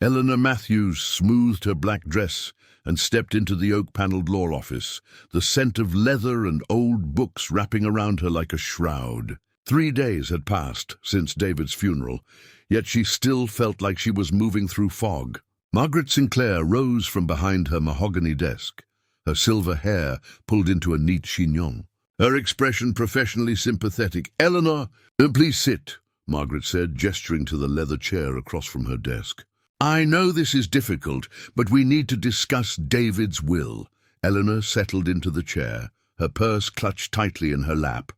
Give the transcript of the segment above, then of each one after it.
Eleanor Matthews smoothed her black dress and stepped into the oak-paneled law office, the scent of leather and old books wrapping around her like a shroud. 3 days had passed since David's funeral, yet she still felt like she was moving through fog. Margaret Sinclair rose from behind her mahogany desk, her silver hair pulled into a neat chignon, her expression professionally sympathetic. "Eleanor, please sit," Margaret said, gesturing to the leather chair across from her desk. "I know this is difficult, but we need to discuss David's will." Eleanor settled into the chair, her purse clutched tightly in her lap.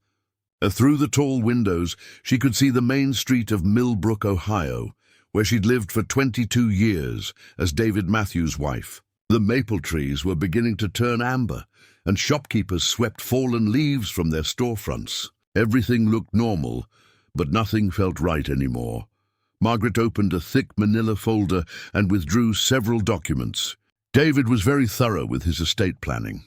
Through the tall windows, she could see the main street of Millbrook, Ohio, where she'd lived for 22 years as David Matthews' wife. The maple trees were beginning to turn amber, and shopkeepers swept fallen leaves from their storefronts. Everything looked normal, but nothing felt right anymore. Margaret opened a thick manila folder and withdrew several documents. David was very thorough with his estate planning.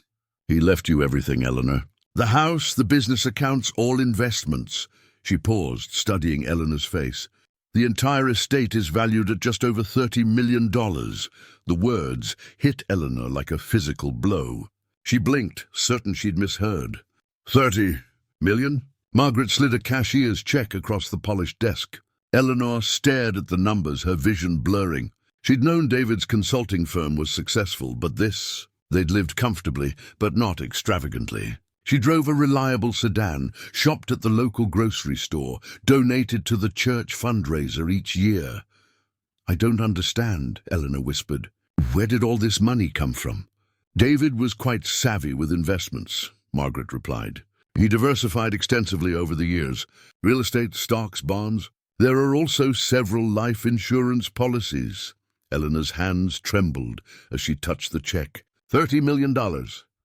"He left you everything, Eleanor. The house, the business accounts, all investments." She paused, studying Eleanor's face. "The entire estate is valued at just over $30 million. The words hit Eleanor like a physical blow. She blinked, certain she'd misheard. 30 million? Margaret slid a cashier's check across the polished desk. Eleanor stared at the numbers, her vision blurring. She'd known David's consulting firm was successful, but this... They'd lived comfortably, but not extravagantly. She drove a reliable sedan, shopped at the local grocery store, donated to the church fundraiser each year. "I don't understand," Eleanor whispered. "Where did all this money come from?" "David was quite savvy with investments," Margaret replied. "He diversified extensively over the years. Real estate, stocks, bonds. There are also several life insurance policies." Eleanor's hands trembled as she touched the check. $30 million.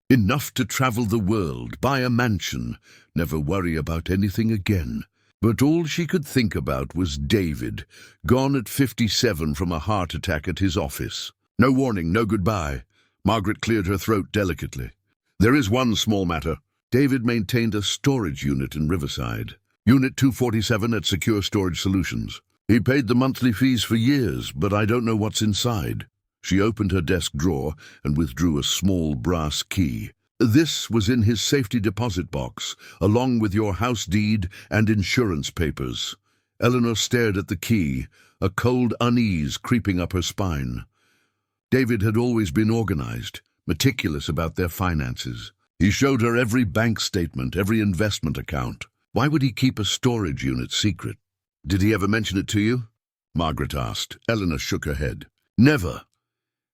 Enough to travel the world, buy a mansion, never worry about anything again. But all she could think about was David, gone at 57 from a heart attack at his office. No warning, no goodbye. Margaret cleared her throat delicately. "There is one small matter. David maintained a storage unit in Riverside. Unit 247 at Secure Storage Solutions. He paid the monthly fees for years, but I don't know what's inside." She opened her desk drawer and withdrew a small brass key. "This was in his safety deposit box, along with your house deed and insurance papers." Eleanor stared at the key, a cold unease creeping up her spine. David had always been organized, meticulous about their finances. He showed her every bank statement, every investment account. Why would he keep a storage unit secret? "Did he ever mention it to you?" Margaret asked. Eleanor shook her head. "Never."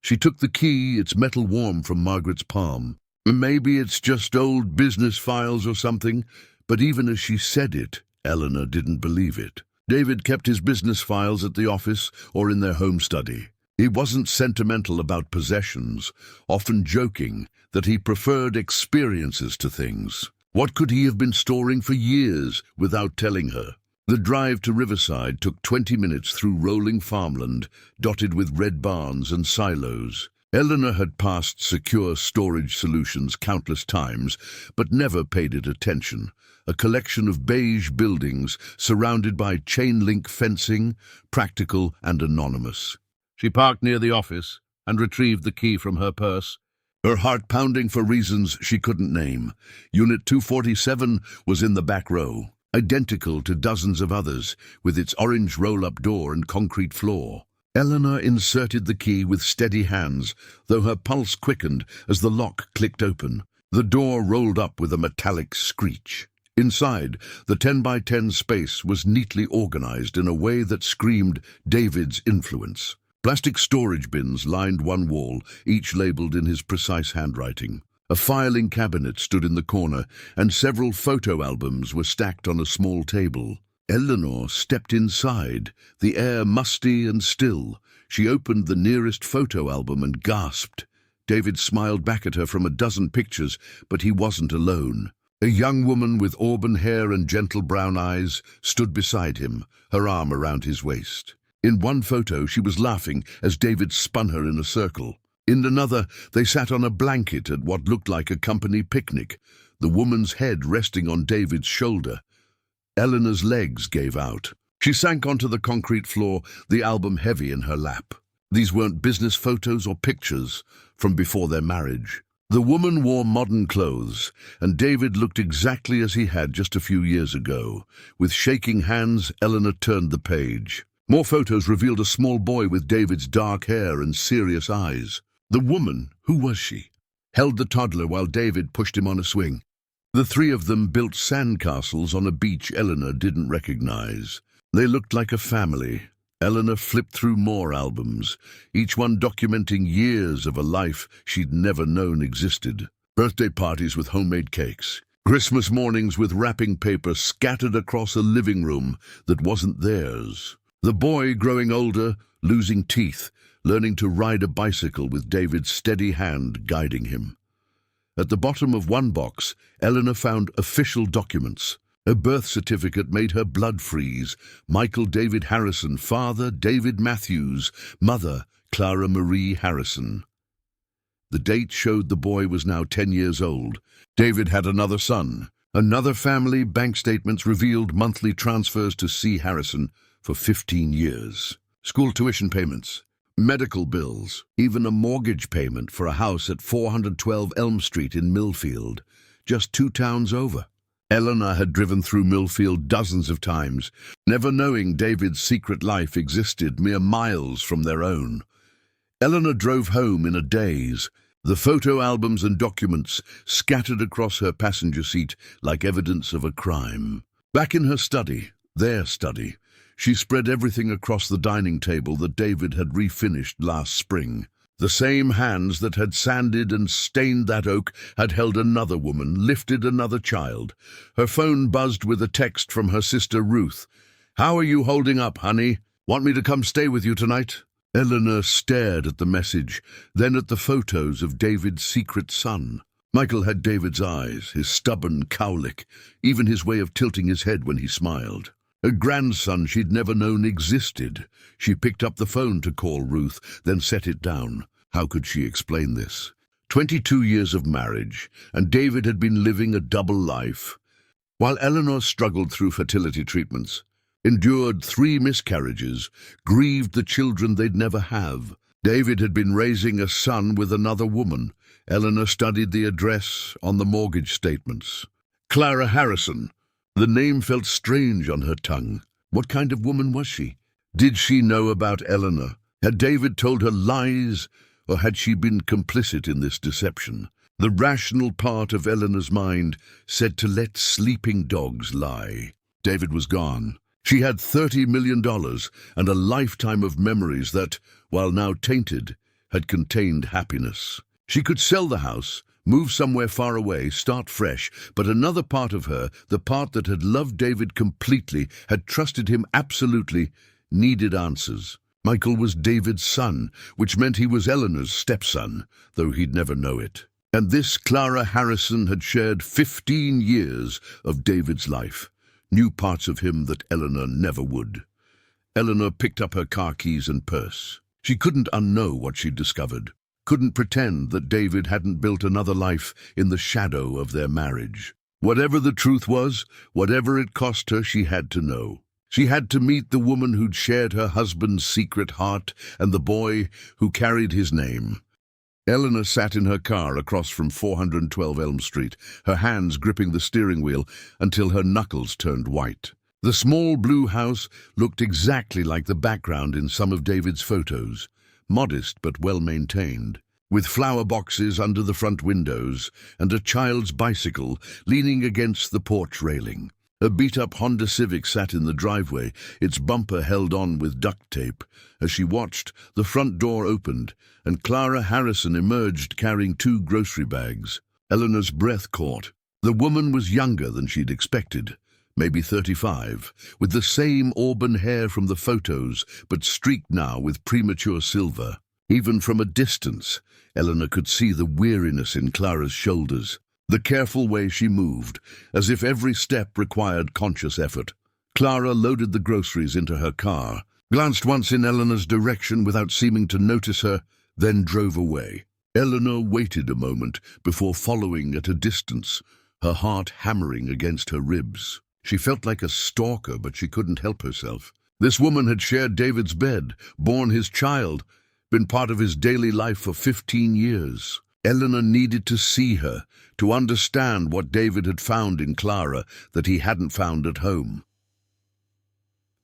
She took the key, its metal warm, from Margaret's palm. "Maybe it's just old business files or something," but even as she said it, Eleanor didn't believe it. David kept his business files at the office or in their home study. He wasn't sentimental about possessions, often joking that he preferred experiences to things. What could he have been storing for years without telling her? The drive to Riverside took 20 minutes through rolling farmland, dotted with red barns and silos. Eleanor had passed Secure Storage Solutions countless times, but never paid it attention. A collection of beige buildings surrounded by chain-link fencing, practical and anonymous. She parked near the office and retrieved the key from her purse, her heart pounding for reasons she couldn't name. Unit 247 was in the back row, identical to dozens of others, with its orange roll-up door and concrete floor. Eleanor inserted the key with steady hands, though her pulse quickened as the lock clicked open. The door rolled up with a metallic screech. Inside, the 10-by-10 space was neatly organized in a way that screamed David's influence. Plastic storage bins lined one wall, each labeled in his precise handwriting. A filing cabinet stood in the corner, and several photo albums were stacked on a small table. Eleanor stepped inside, the air musty and still. She opened the nearest photo album and gasped. David smiled back at her from a dozen pictures, but he wasn't alone. A young woman with auburn hair and gentle brown eyes stood beside him, her arm around his waist. In one photo, she was laughing as David spun her in a circle. In another, they sat on a blanket at what looked like a company picnic, the woman's head resting on David's shoulder. Eleanor's legs gave out. She sank onto the concrete floor, the album heavy in her lap. These weren't business photos or pictures from before their marriage. The woman wore modern clothes, and David looked exactly as he had just a few years ago. With shaking hands, Eleanor turned the page. More photos revealed a small boy with David's dark hair and serious eyes. The woman, who was she, held the toddler while David pushed him on a swing. The three of them built sandcastles on a beach Eleanor didn't recognize. They looked like a family. Eleanor flipped through more albums, each one documenting years of a life she'd never known existed. Birthday parties with homemade cakes, Christmas mornings with wrapping paper scattered across a living room that wasn't theirs. The boy growing older, losing teeth, learning to ride a bicycle with David's steady hand guiding him. At the bottom of one box, Eleanor found official documents. A birth certificate made her blood freeze. Michael David Harrison, father David Matthews, mother Clara Marie Harrison. The date showed the boy was now 10 years old. David had another son. Another family. Bank statements revealed monthly transfers to C. Harrison for 15 years. School tuition payments, medical bills, even a mortgage payment for a house at 412 Elm Street in Millfield, just 2 towns over. Eleanor had driven through Millfield dozens of times, never knowing David's secret life existed mere miles from their own. Eleanor drove home in a daze, the photo albums and documents scattered across her passenger seat like evidence of a crime. Back in her study, their study, she spread everything across the dining table that David had refinished last spring. The same hands that had sanded and stained that oak had held another woman, lifted another child. Her phone buzzed with a text from her sister Ruth. "How are you holding up, honey? Want me to come stay with you tonight?" Eleanor stared at the message, then at the photos of David's secret son. Michael had David's eyes, his stubborn cowlick, even his way of tilting his head when he smiled. A grandson she'd never known existed. She picked up the phone to call Ruth, then set it down. How could she explain this? 22 years of marriage, and David had been living a double life. While Eleanor struggled through fertility treatments, endured 3 miscarriages, grieved the children they'd never have, David had been raising a son with another woman. Eleanor studied the address on the mortgage statements. Clara Harrison. The name felt strange on her tongue. What kind of woman was she? Did she know about Eleanor? Had David told her lies, or had she been complicit in this deception? The rational part of Eleanor's mind said to let sleeping dogs lie. David was gone. She had $30 million and a lifetime of memories that, while now tainted, had contained happiness. She could sell the house, move somewhere far away, start fresh, but another part of her, the part that had loved David completely, had trusted him absolutely, needed answers. Michael was David's son, which meant he was Eleanor's stepson, though he'd never know it. And this Clara Harrison had shared 15 years of David's life, new parts of him that Eleanor never would. Eleanor picked up her car keys and purse. She couldn't unknow what she'd discovered, couldn't pretend that David hadn't built another life in the shadow of their marriage. Whatever the truth was, whatever it cost her, she had to know. She had to meet the woman who'd shared her husband's secret heart and the boy who carried his name. Eleanor sat in her car across from 412 Elm Street, her hands gripping the steering wheel until her knuckles turned white. The small blue house looked exactly like the background in some of David's photos, modest but well-maintained, with flower boxes under the front windows and a child's bicycle leaning against the porch railing. A beat-up Honda Civic sat in the driveway, its bumper held on with duct tape. As she watched, the front door opened, and Clara Harrison emerged carrying 2 grocery bags. Eleanor's breath caught. The woman was younger than she'd expected, maybe 35, with the same auburn hair from the photos, but streaked now with premature silver. Even from a distance, Eleanor could see the weariness in Clara's shoulders, the careful way she moved, as if every step required conscious effort. Clara loaded the groceries into her car, glanced once in Eleanor's direction without seeming to notice her, then drove away. Eleanor waited a moment before following at a distance, her heart hammering against her ribs. She felt like a stalker, but she couldn't help herself. This woman had shared David's bed, borne his child, been part of his daily life for 15 years. Eleanor needed to see her, to understand what David had found in Clara that he hadn't found at home.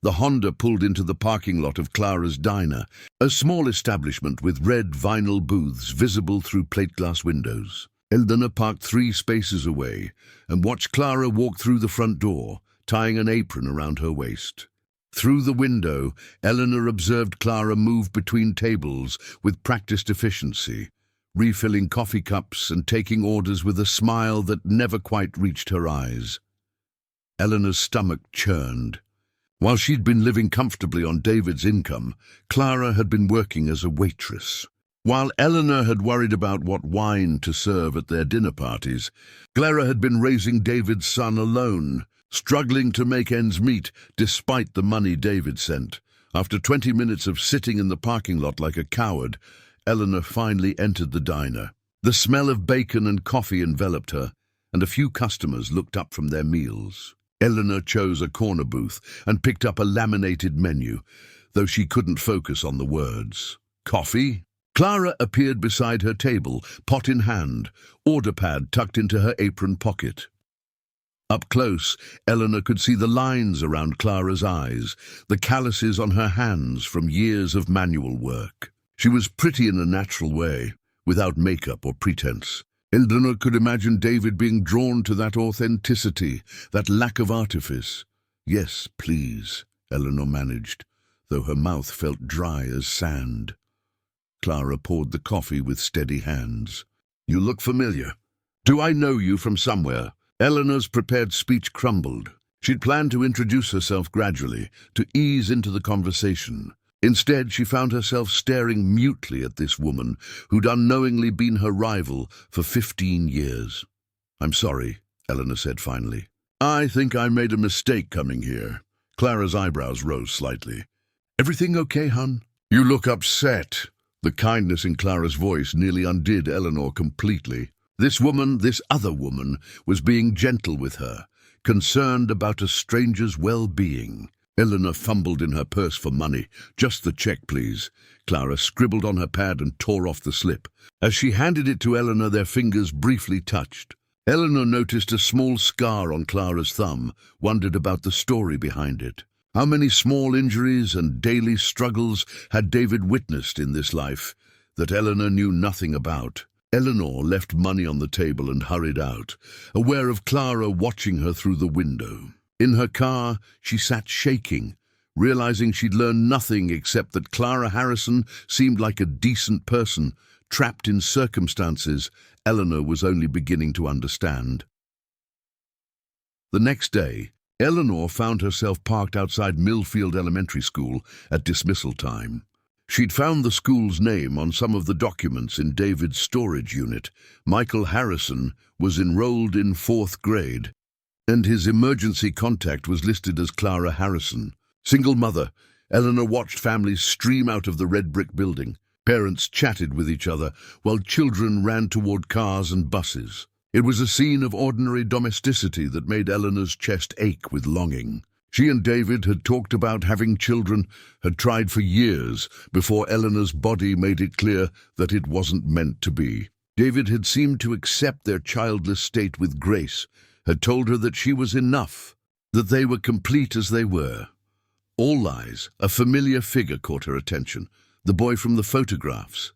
The Honda pulled into the parking lot of Clara's diner, a small establishment with red vinyl booths visible through plate glass windows. Eleanor parked 3 spaces away and watched Clara walk through the front door, tying an apron around her waist. Through the window, Eleanor observed Clara move between tables with practiced efficiency, refilling coffee cups and taking orders with a smile that never quite reached her eyes. Eleanor's stomach churned. While she'd been living comfortably on David's income, Clara had been working as a waitress. While Eleanor had worried about what wine to serve at their dinner parties, Clara had been raising David's son alone, struggling to make ends meet despite the money David sent. After 20 minutes of sitting in the parking lot like a coward, Eleanor finally entered the diner. The smell of bacon and coffee enveloped her, and a few customers looked up from their meals. Eleanor chose a corner booth and picked up a laminated menu, though she couldn't focus on the words. Coffee? Clara appeared beside her table, pot in hand, order pad tucked into her apron pocket. Up close, Eleanor could see the lines around Clara's eyes, the calluses on her hands from years of manual work. She was pretty in a natural way, without makeup or pretense. Eleanor could imagine David being drawn to that authenticity, that lack of artifice. Yes, please, Eleanor managed, though her mouth felt dry as sand. Clara poured the coffee with steady hands. You look familiar. Do I know you from somewhere? Eleanor's prepared speech crumbled. She'd planned to introduce herself gradually, to ease into the conversation. Instead, she found herself staring mutely at this woman who'd unknowingly been her rival for 15 years. I'm sorry, Eleanor said finally. I think I made a mistake coming here. Clara's eyebrows rose slightly. Everything okay, hon? You look upset. The kindness in Clara's voice nearly undid Eleanor completely. This woman, this other woman, was being gentle with her, concerned about a stranger's well-being. Eleanor fumbled in her purse for money. Just the check, please. Clara scribbled on her pad and tore off the slip. As she handed it to Eleanor, their fingers briefly touched. Eleanor noticed a small scar on Clara's thumb, wondered about the story behind it. How many small injuries and daily struggles had David witnessed in this life that Eleanor knew nothing about? Eleanor left money on the table and hurried out, aware of Clara watching her through the window. In her car, she sat shaking, realizing she'd learned nothing except that Clara Harrison seemed like a decent person, trapped in circumstances Eleanor was only beginning to understand. The next day, Eleanor found herself parked outside Millfield Elementary School at dismissal time. She'd found the school's name on some of the documents in David's storage unit. Michael Harrison was enrolled in 4th grade, and his emergency contact was listed as Clara Harrison. Single mother, Eleanor watched families stream out of the red brick building. Parents chatted with each other, while children ran toward cars and buses. It was a scene of ordinary domesticity that made Eleanor's chest ache with longing. She and David had talked about having children, had tried for years, before Eleanor's body made it clear that it wasn't meant to be. David had seemed to accept their childless state with grace, had told her that she was enough, that they were complete as they were. All lies, a familiar figure caught her attention, the boy from the photographs.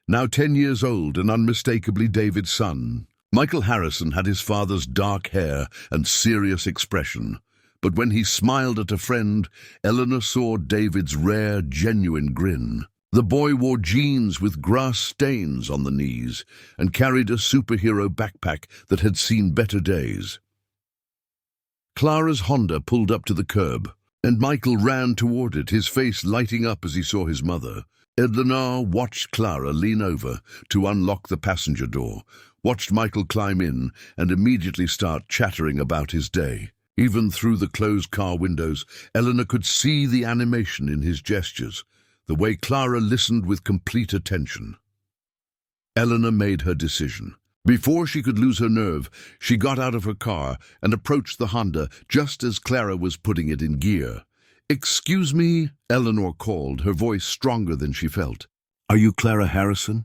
Now 10 years old and unmistakably David's son, Michael Harrison had his father's dark hair and serious expression, but when he smiled at a friend, Eleanor saw David's rare, genuine grin. The boy wore jeans with grass stains on the knees and carried a superhero backpack that had seen better days. Clara's Honda pulled up to the curb, and Michael ran toward it, his face lighting up as he saw his mother. Eleanor watched Clara lean over to unlock the passenger door, watched Michael climb in, and immediately start chattering about his day. Even through the closed car windows, Eleanor could see the animation in his gestures, the way Clara listened with complete attention. Eleanor made her decision. Before she could lose her nerve, she got out of her car and approached the Honda just as Clara was putting it in gear. "Excuse me," Eleanor called, her voice stronger than she felt. "Are you Clara Harrison?"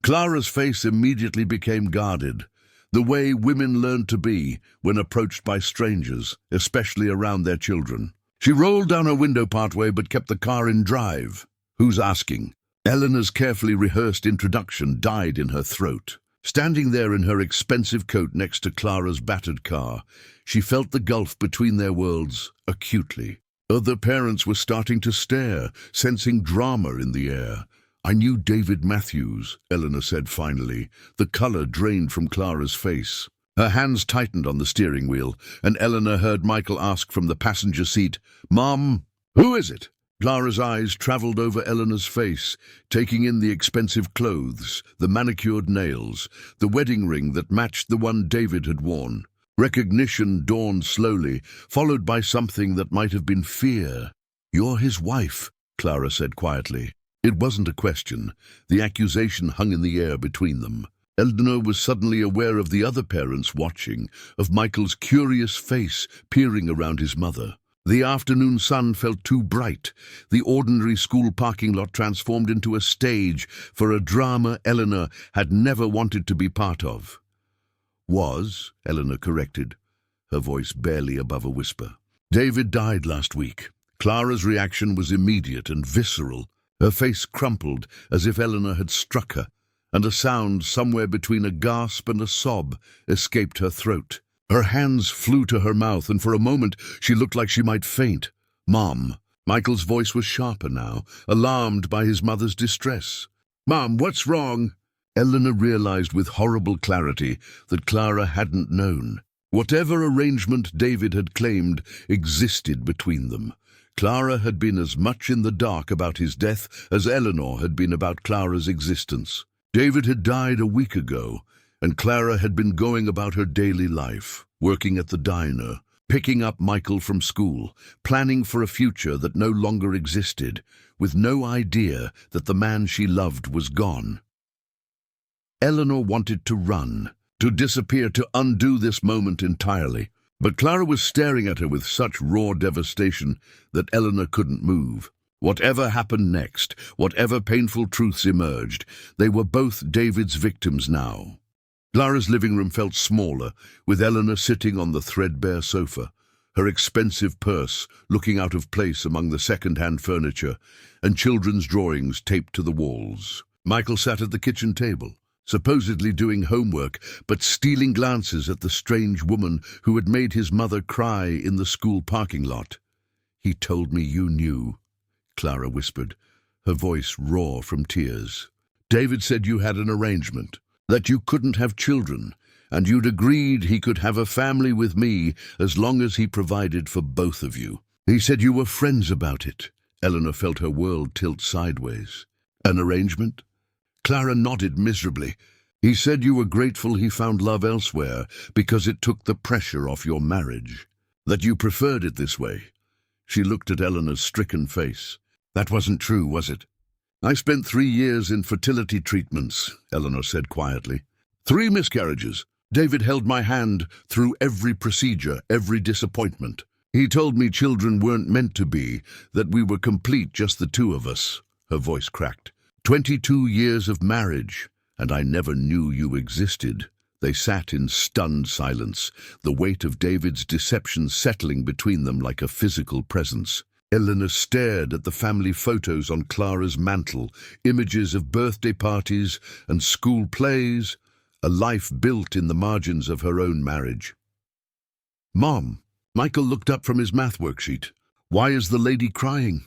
Clara's face immediately became guarded, the way women learn to be when approached by strangers, especially around their children. She rolled down her window partway but kept the car in drive. "Who's asking?" Eleanor's carefully rehearsed introduction died in her throat. Standing there in her expensive coat next to Clara's battered car, she felt the gulf between their worlds acutely. Other parents were starting to stare, sensing drama in the air. "I knew David Matthews," Eleanor said finally, the color drained from Clara's face. Her hands tightened on the steering wheel, and Eleanor heard Michael ask from the passenger seat, "Mom, who is it?" Clara's eyes traveled over Eleanor's face, taking in the expensive clothes, the manicured nails, the wedding ring that matched the one David had worn. Recognition dawned slowly, followed by something that might have been fear. "You're his wife," Clara said quietly. It wasn't a question. The accusation hung in the air between them. Eleanor was suddenly aware of the other parents watching, of Michael's curious face peering around his mother. The afternoon sun felt too bright. The ordinary school parking lot transformed into a stage for a drama Eleanor had never wanted to be part of. Eleanor corrected, her voice barely above a whisper. "David died last week." Clara's reaction was immediate and visceral. Her face crumpled as if Eleanor had struck her, and a sound somewhere between a gasp and a sob escaped her throat. Her hands flew to her mouth, and for a moment she looked like she might faint. "Mom." Michael's voice was sharper now, alarmed by his mother's distress. "Mom, what's wrong?" Eleanor realized with horrible clarity that Clara hadn't known. Whatever arrangement David had claimed existed between them. Clara had been as much in the dark about his death as Eleanor had been about Clara's existence. David had died a week ago, and Clara had been going about her daily life, working at the diner, picking up Michael from school, planning for a future that no longer existed, with no idea that the man she loved was gone. Eleanor wanted to run, to disappear, to undo this moment entirely. But Clara was staring at her with such raw devastation that Eleanor couldn't move. Whatever happened next, whatever painful truths emerged, they were both David's victims now. Clara's living room felt smaller, with Eleanor sitting on the threadbare sofa, her expensive purse looking out of place among the second-hand furniture, and children's drawings taped to the walls. Michael sat at the kitchen table, supposedly doing homework, but stealing glances at the strange woman who had made his mother cry in the school parking lot. "He told me you knew," Clara whispered, her voice raw from tears. "David said you had an arrangement, that you couldn't have children, and you'd agreed he could have a family with me as long as he provided for both of you. He said you were friends about it." Eleanor felt her world tilt sideways. "An arrangement?" Clara nodded miserably. "He said you were grateful he found love elsewhere because it took the pressure off your marriage, that you preferred it this way." She looked at Eleanor's stricken face. "That wasn't true, was it?" "I spent 3 years in fertility treatments," Eleanor said quietly. 3 miscarriages. David held my hand through every procedure, every disappointment. He told me children weren't meant to be, that we were complete, just the two of us." Her voice cracked. 22 years of marriage, and I never knew you existed." They sat in stunned silence, the weight of David's deception settling between them like a physical presence. Eleanor stared at the family photos on Clara's mantle, images of birthday parties and school plays, a life built in the margins of her own marriage. "Mom," Michael looked up from his math worksheet. "Why is the lady crying?"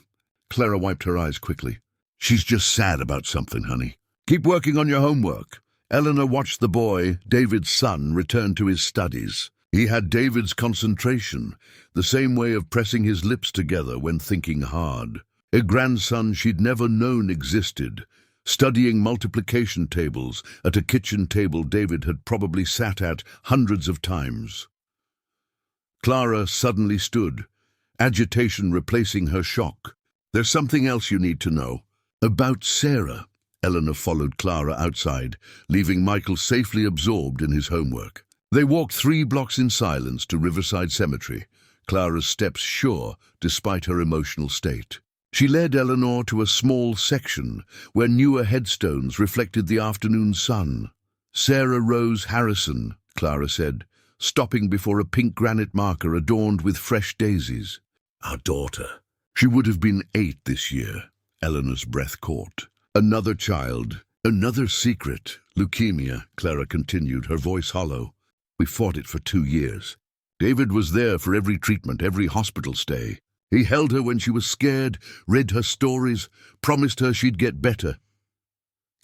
Clara wiped her eyes quickly. "She's just sad about something, honey. Keep working on your homework." Eleanor watched the boy, David's son, return to his studies. He had David's concentration, the same way of pressing his lips together when thinking hard. A grandson she'd never known existed, studying multiplication tables at a kitchen table David had probably sat at hundreds of times. Clara suddenly stood, agitation replacing her shock. "There's something else you need to know." "About Sarah." Eleanor followed Clara outside, leaving Michael safely absorbed in his homework. They walked 3 blocks in silence to Riverside Cemetery, Clara's steps sure despite her emotional state. She led Eleanor to a small section where newer headstones reflected the afternoon sun. "Sarah Rose Harrison," Clara said, stopping before a pink granite marker adorned with fresh daisies. "Our daughter." She would have been 8 this year. Eleanor's breath caught. "Another child, another secret. Leukemia," Clara continued, her voice hollow. "We fought it for 2 years. David was there for every treatment, every hospital stay. He held her when she was scared, read her stories, promised her she'd get better."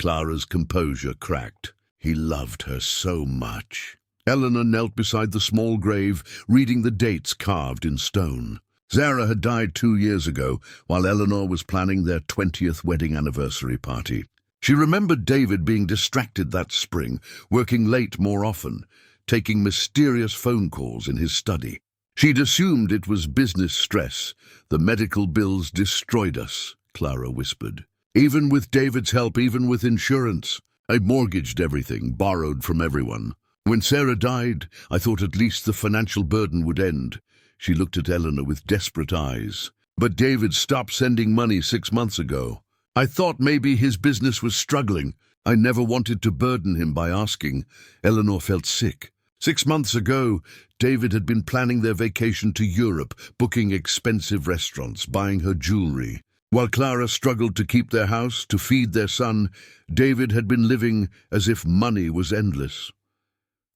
Clara's composure cracked. He loved her so much. Eleanor knelt beside the small grave, reading the dates carved in stone. Zara had died 2 years ago, while Eleanor was planning their 20th wedding anniversary party. She remembered David being distracted that spring, working late more often, taking mysterious phone calls in his study. She'd assumed it was business stress. "The medical bills destroyed us," Clara whispered. "Even with David's help, even with insurance. I mortgaged everything, borrowed from everyone. When Sarah died, I thought at least the financial burden would end." She looked at Eleanor with desperate eyes. "But David stopped sending money 6 months ago. I thought maybe his business was struggling. I never wanted to burden him by asking." Eleanor felt sick. 6 months ago, David had been planning their vacation to Europe, booking expensive restaurants, buying her jewelry. While Clara struggled to keep their house, to feed their son, David had been living as if money was endless.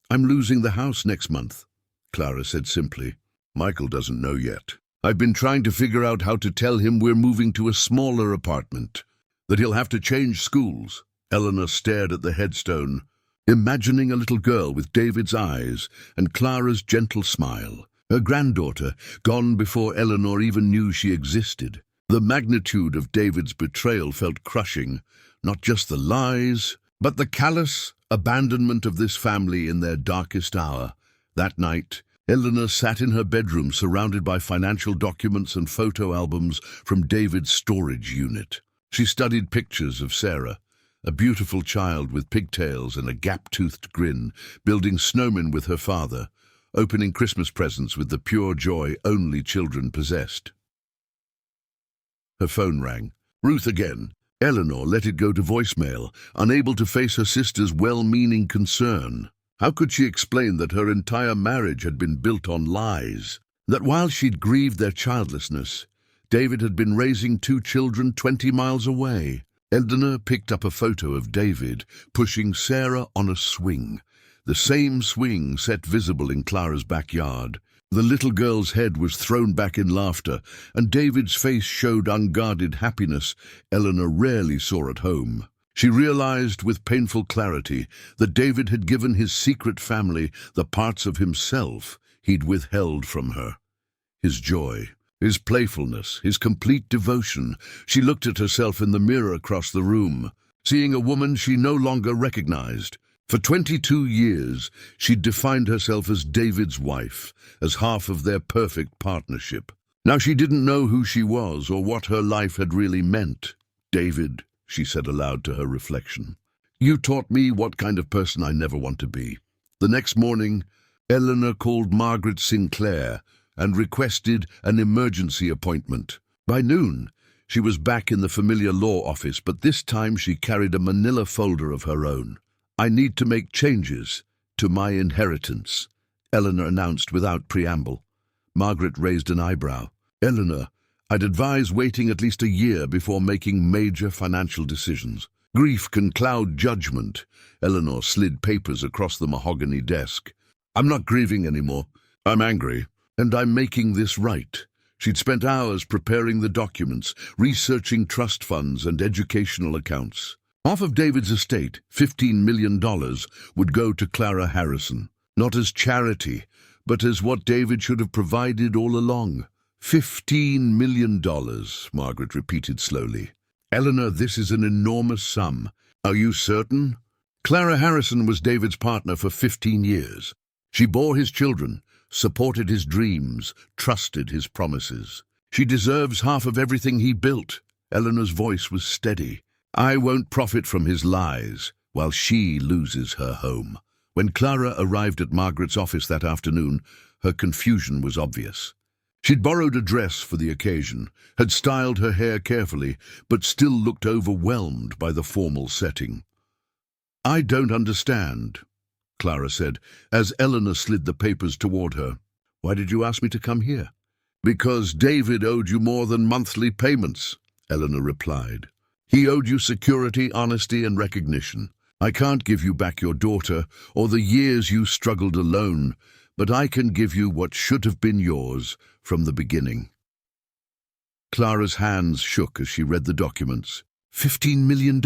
"I'm losing the house next month," Clara said simply. "Michael doesn't know yet. I've been trying to figure out how to tell him we're moving to a smaller apartment, that he'll have to change schools." Eleanor stared at the headstone, imagining a little girl with David's eyes and Clara's gentle smile. Her granddaughter, gone before Eleanor even knew she existed. The magnitude of David's betrayal felt crushing, not just the lies, but the callous abandonment of this family in their darkest hour. That night, Eleanor sat in her bedroom surrounded by financial documents and photo albums from David's storage unit. She studied pictures of Sarah, a beautiful child with pigtails and a gap-toothed grin, building snowmen with her father, opening Christmas presents with the pure joy only children possessed. Her phone rang. Ruth again. Eleanor let it go to voicemail, unable to face her sister's well-meaning concern. How could she explain that her entire marriage had been built on lies? That while she'd grieved their childlessness, David had been raising 2 children 20 miles away? Eleanor picked up a photo of David pushing Sarah on a swing, the same swing set visible in Clara's backyard. The little girl's head was thrown back in laughter, and David's face showed unguarded happiness Eleanor rarely saw at home. She realized with painful clarity that David had given his secret family the parts of himself he'd withheld from her. His joy, his playfulness, his complete devotion. She looked at herself in the mirror across the room, seeing a woman she no longer recognized. For 22 years, she'd defined herself as David's wife, as half of their perfect partnership. Now she didn't know who she was or what her life had really meant. "David," she said aloud to her reflection, "you taught me what kind of person I never want to be." The next morning, Eleanor called Margaret Sinclair and requested an emergency appointment. By noon, she was back in the familiar law office, but this time she carried a manila folder of her own. "I need to make changes to my inheritance," Eleanor announced without preamble. Margaret raised an eyebrow. "Eleanor, I'd advise waiting at least a year before making major financial decisions. Grief can cloud judgment." Eleanor slid papers across the mahogany desk. "I'm not grieving anymore. I'm angry, and I'm making this right." She'd spent hours preparing the documents, researching trust funds and educational accounts. Half of David's estate, $15 million, would go to Clara Harrison, not as charity, but as what David should have provided all along. $15 million, Margaret repeated slowly. "Eleanor, this is an enormous sum. Are you certain?" Clara Harrison was David's partner for 15 years. She bore his children, supported his dreams, trusted his promises. "She deserves half of everything he built." Eleanor's voice was steady. "I won't profit from his lies while she loses her home." When Clara arrived at Margaret's office that afternoon, her confusion was obvious. She'd borrowed a dress for the occasion, had styled her hair carefully, but still looked overwhelmed by the formal setting. "I don't understand," Clara said, as Eleanor slid the papers toward her. "Why did you ask me to come here?" "Because David owed you more than monthly payments," Eleanor replied. "He owed you security, honesty, and recognition. I can't give you back your daughter or the years you struggled alone, but I can give you what should have been yours from the beginning." Clara's hands shook as she read the documents. $15 million,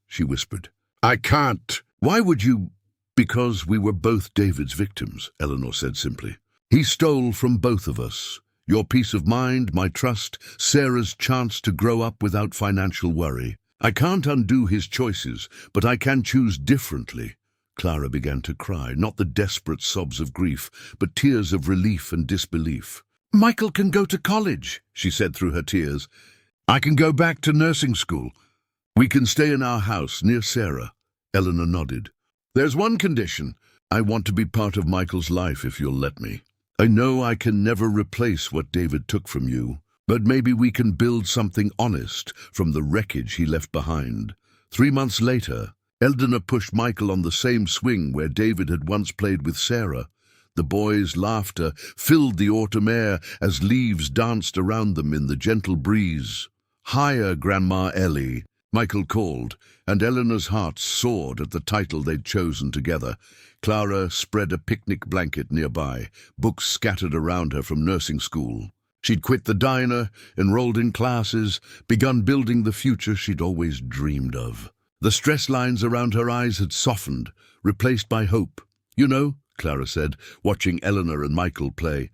she whispered. "I can't." "Why would you?" "Because we were both David's victims," Eleanor said simply. "He stole from both of us. Your peace of mind, my trust, Sarah's chance to grow up without financial worry. I can't undo his choices, but I can choose differently." Clara began to cry, not the desperate sobs of grief, but tears of relief and disbelief. "Michael can go to college," she said through her tears. "I can go back to nursing school. We can stay in our house near Sarah." Eleanor nodded. "There's one condition. I want to be part of Michael's life if you'll let me. I know I can never replace what David took from you, but maybe we can build something honest from the wreckage he left behind." 3 months later, Eleanor pushed Michael on the same swing where David had once played with Sarah. The boys' laughter filled the autumn air as leaves danced around them in the gentle breeze. "Higher, Grandma Ellie," Michael called, and Eleanor's heart soared at the title they'd chosen together. Clara spread a picnic blanket nearby, books scattered around her from nursing school. She'd quit the diner, enrolled in classes, begun building the future she'd always dreamed of. The stress lines around her eyes had softened, replaced by hope. "You know," Clara said, watching Eleanor and Michael play,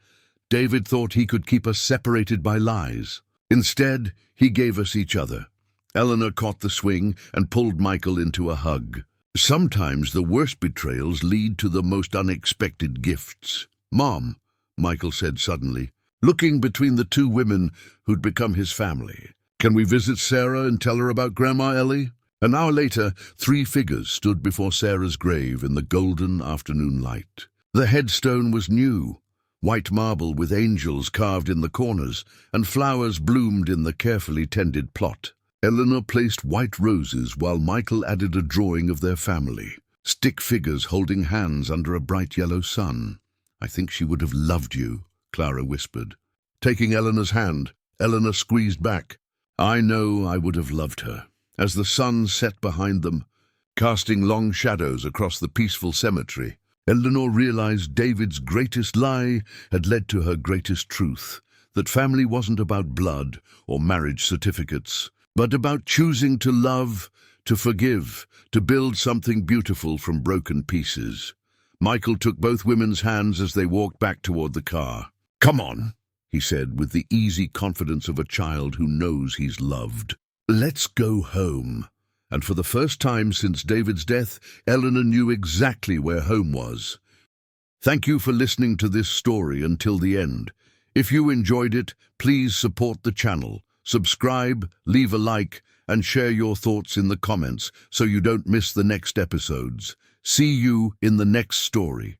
"David thought he could keep us separated by lies. Instead, he gave us each other." Eleanor caught the swing and pulled Michael into a hug. "Sometimes the worst betrayals lead to the most unexpected gifts." "Mom," Michael said suddenly, looking between the two women who'd become his family, "can we visit Sarah and tell her about Grandma Ellie?" An hour later, 3 figures stood before Sarah's grave in the golden afternoon light. The headstone was new, white marble with angels carved in the corners, and flowers bloomed in the carefully tended plot. Eleanor placed white roses while Michael added a drawing of their family, stick figures holding hands under a bright yellow sun. "I think she would have loved you," Clara whispered. Taking Eleanor's hand, Eleanor squeezed back. "I know I would have loved her." As the sun set behind them, casting long shadows across the peaceful cemetery, Eleanor realized David's greatest lie had led to her greatest truth, that family wasn't about blood or marriage certificates, but about choosing to love, to forgive, to build something beautiful from broken pieces. Michael took both women's hands as they walked back toward the car. "Come on," he said with the easy confidence of a child who knows he's loved. "Let's go home." And for the first time since David's death, Eleanor knew exactly where home was. Thank you for listening to this story until the end. If you enjoyed it, please support the channel. Subscribe, leave a like, and share your thoughts in the comments so you don't miss the next episodes. See you in the next story.